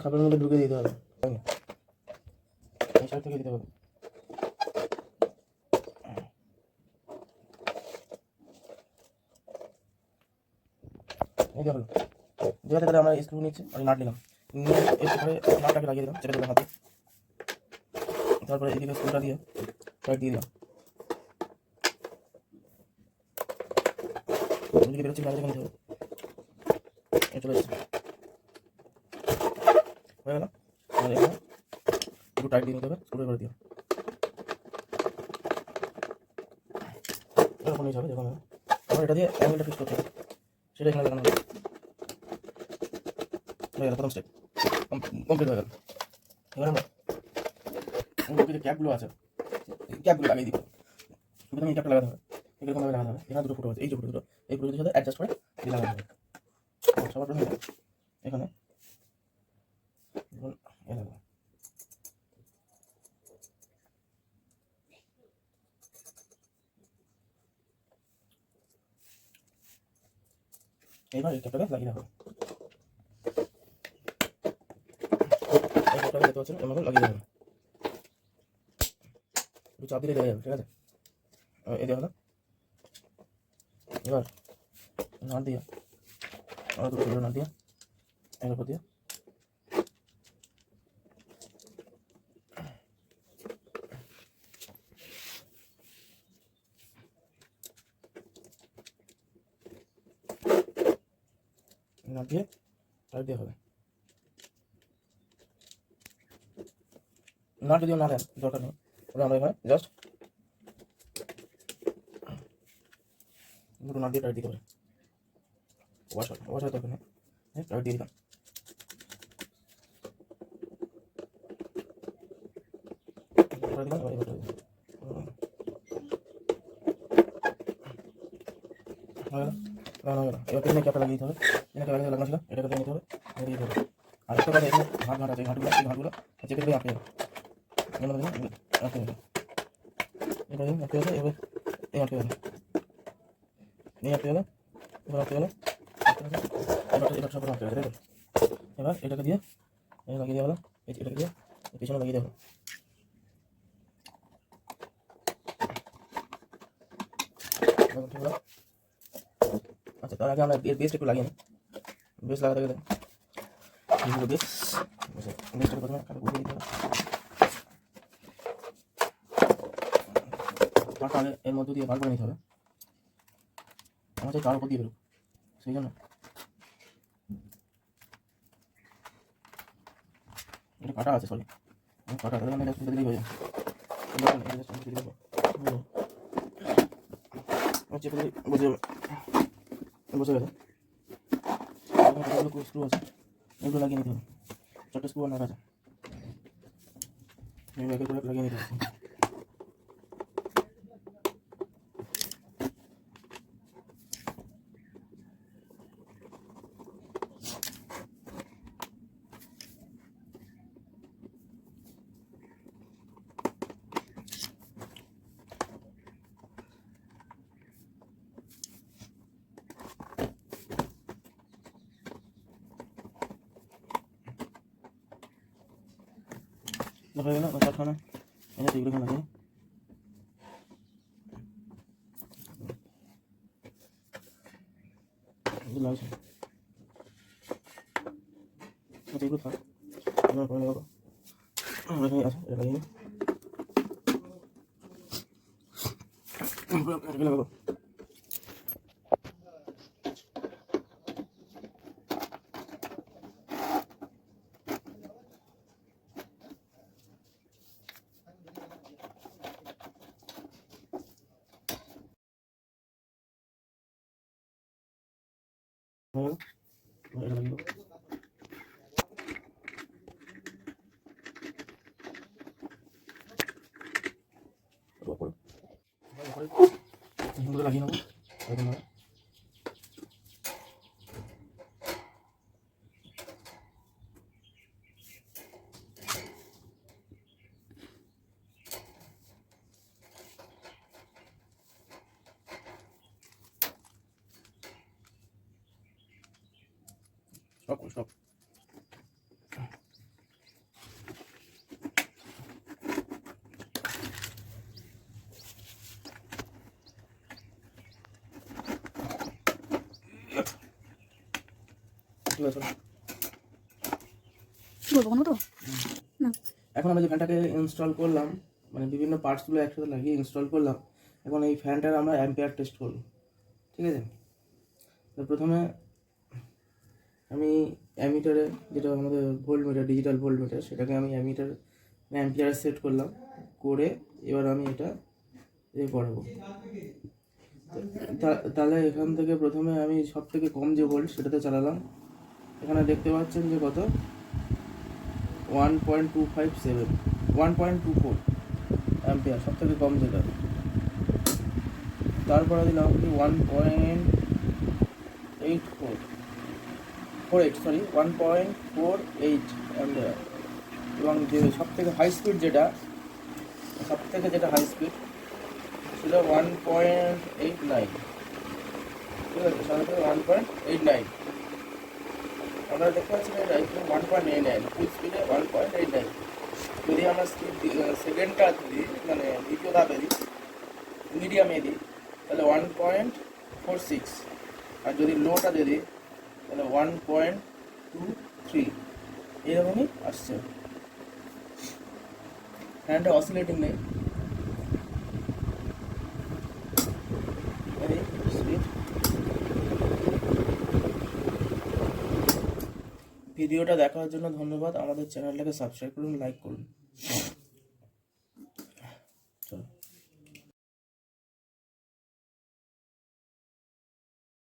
খাবারের মধ্যে ঢুকে দিতে হবে, এই সাইড থেকে দিতে হবে। এই দেখো যেটাতে করে আমরা স্ক্রু নিচ্ছি আর নাট নিলাম, নিয়ে এরপরে নাটটাকে লাগিয়ে দিলাম, চেপে দিলাম হাতে, তারপরে এদিকে স্ক্রুটা দিয়ে টাইট দিয়ে দিলাম, এদিকে বেরোচ্ছি না, নিতে হবে, চলে এসেছে হয়ে গেল। আর এখানে একটু টাইট দিয়ে নিতে হবে, স্ক্রু করে দিও, এরকম নিতে হবে। যখন আমার এটা দিয়ে অ্যাঙ্গেলটা ফিক্স করতে হবে, সেটা এখানে লাগানো হবে। হয়ে গেল, প্রথম স্টেপ কমপ্লিট হয়ে গেল। এবার আমরা যে ক্যাপগুলো আছে, ক্যাপগুলো লাগিয়ে দিব। প্রথমে এই ক্যাপটা লাগাতে হবে, এরকমভাবে লাগাতে হবে। এখানে দুটো ফুটো আছে, এই যে ফুটো, এই ফুটোর সাথে অ্যাডজাস্ট করে দিয়ে লাগাতে হবে। সবার প্রথমে এখানে এবার এই ক্যাপটাকে লাগিয়ে দেবো, এই ক্যাপটাকে দেখতে পাচ্ছেন এর মতো লাগিয়ে দেবো, একটু চাপ দিলে লেগে যাবে, ঠিক আছে। এই দিয়ে হলো, এবার নাট দিয়ে আরো দুটো ছোটো নাট দিয়ে এর উপর দিয়ে নাট দিয়ে টাইট দিয়ে হবে। নাট যদিও না দেন দরকার নেই, তবে আমরা এখানে জাস্ট দুটো নাট দিয়ে টাইট দিতে হবে। ওয়াশার দরকার নেই, টাইট দিয়ে দিলাম। এবার পেছনে ক্যাপটা লাগিয়ে দিতে হবে, এখানে ক্যাপটা লাগানো ছিল, এটাকে দিয়ে নিতে হবে, দিয়ে দিতে হবে। আর একটা কথা, এখানে ঘাট আছে, এই ঘাটগুলো চেপে দেবে, আটকে যাবে, আটকে যাবে, এবার আটকে যাবে, এবার এই আটকে যাবে, এই আটকে গেলে, এবার আটকে গেলে, এবার সব আটকে গেছে। এবার এটাকে দিয়ে লাগিয়ে দেওয়া হলো, এটাকে দিয়ে পিছনে লাগিয়ে দেওয়া হলো। আচ্ছা, তার আগে আমরা এর বেস্ট একটু লাগিয়ে নিই। বেস্ট লাগাতে গেলে বেস্টটা প্রথমে বুঝিয়ে দিতে হবে। তারটা আগে এর মধ্যে দিয়ে বার করে নিতে হবে, আমার চাই তার উপর দিয়ে বেরোক, সেই জন্য এটা কাটা আছে, সরি কাটা আছে, আমি জাস্ট দিলেই হয়ে যায়। বসে গেছে, স্ক্রু আছে, এগুলো লাগিয়ে নিতে হবে। 4টে স্ক্রু আর নাট আছে, এগুলো করে লাগিয়ে নিতে হবে। হয়ে গেল, চারখানা এটা এগুলো এখানে লাগিয়ে লাগছে, আচ্ছা এগুলো থাক, এবার পরে লাগাবো, এখানে আছে, এটা লাগিয়ে এটাকে লাগাবো। এটা লাগিয়ে দেবো, লাগিয়ে নেবো। স্টপ। ঠিক আছে, এখন আমরা যে ফ্যানটাকে ইনস্টল করলাম, মানে বিভিন্ন পার্টসগুলো একসাথে লাগিয়ে ইনস্টল করলাম, এখন এই ফ্যানটার আমরা অ্যাম্পিয়ার টেস্ট করব। ঠিক আছে, তো প্রথমে আমি অ্যামিটারে, যেটা আমাদের volt metre, digital volt metre, সেটাকে আমি অ্যাম্পিয়ারে সেট করলাম, করে এবার আমি এটা করাবো। তাহলে এখান থেকে প্রথমে আমি সব থেকে কম যে ভোল্ট সেটাতে চালালাম। এখানে দেখতে পাচ্ছেন যে কত, 1.257, 1.24 অ্যাম্পিয়ার, সব থেকে কম যেটা। তারপরে দিলাম কি 1.48 অ্যাম্পিয়ার। এবং যে সব থেকে হাই স্পিড যেটা হাই স্পিড ছিল 1.89। ঠিক আছে, সাধারণত 1.89 আমরা দেখতে পাচ্ছি এটা 1.89, ফুল স্পিডে 1.89। যদি আমরা স্পিড সেকেন্ডটা দিই, মানে দ্বিতীয় ধাপে দিই, মিডিয়ামে দিই, তাহলে 1.46, আর যদি লোটা দিয়ে দিই তাহলে 1.23, এরকমই আসছে। ফ্যানটা অসিলেটিং নেই। ভিডিওটা দেখার জন্য ধন্যবাদ। আমাদের চ্যানেলটাকে সাবস্ক্রাইব করুন, লাইক করুন।